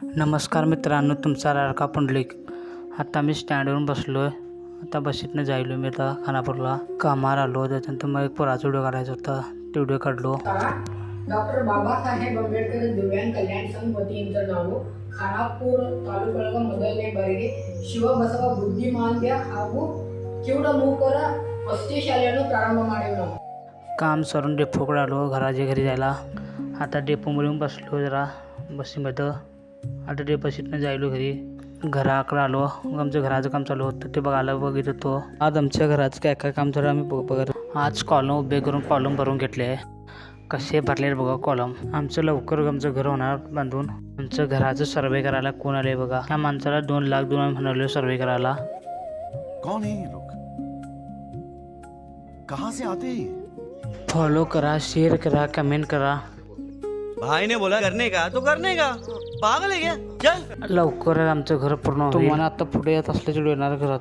नमस्कार मित्रांनो, तुमचा लाडका पुंडलिक. आता मी स्टँडवरून बसलो आहे. आता बशीतनं जायलो मी आता खानापूरला कामावर आलो. त्याच्यानंतर मग एक पोराचा व्हिडिओ काढायचा होता, ते व्हिडिओ काढलो. डॉक्टर बाबासाहेब आंबेडकर दिव्यांग कल्याण संघ वतीचं नाव खानापूर ತಾಲೂಕೊಳಗ ಮೊದಲನೇ ಬಾರಿಗೆ ಶಿವಬಸವ ಬುದ್ಧಿಮಾಂದ್ಯ ಹಾಗೂ ಕಿವುಡಮೂಕರ ವಸತಿ ಶಾಲೆಯನ್ನು ಪ್ರಾರಂಭ ಮಾಡಿವೆ ನಾವು. काम सरून डेपोकडे आलो घराच्या घरी जायला. आता डेपोमध्ये येऊन बसलो जरा बसीमध्ये. आता डेपोशीतनं जायलो घरी. घराकडे आलो. आमच्या घराचं काम चालू होतं ते बघित होतो. आज आमच्या घराचं काय काय काम चालू आम्ही बघत. आज कॉलम उभे करून कॉलम भरून घेतले. कसे भरले बघा कॉलम. आमचं लवकर आमचं घर होणार बांधून. आमचं घराचं सर्वे करायला कोण आले बघा. त्या माणसाला 2 लाख आम्ही म्हणालो सर्वे करायला. कौन है ये लोग? कहाँ से आते हैं? फॉलो करा, शेअर करा, कमेंट करा. भाई ने बोला करने का तो करने का. पागल है क्या? चल. लवकर आमचं घर पूर्ण होईल. तुम्हाला आता पुढे येत असल्याचे येणार घरात.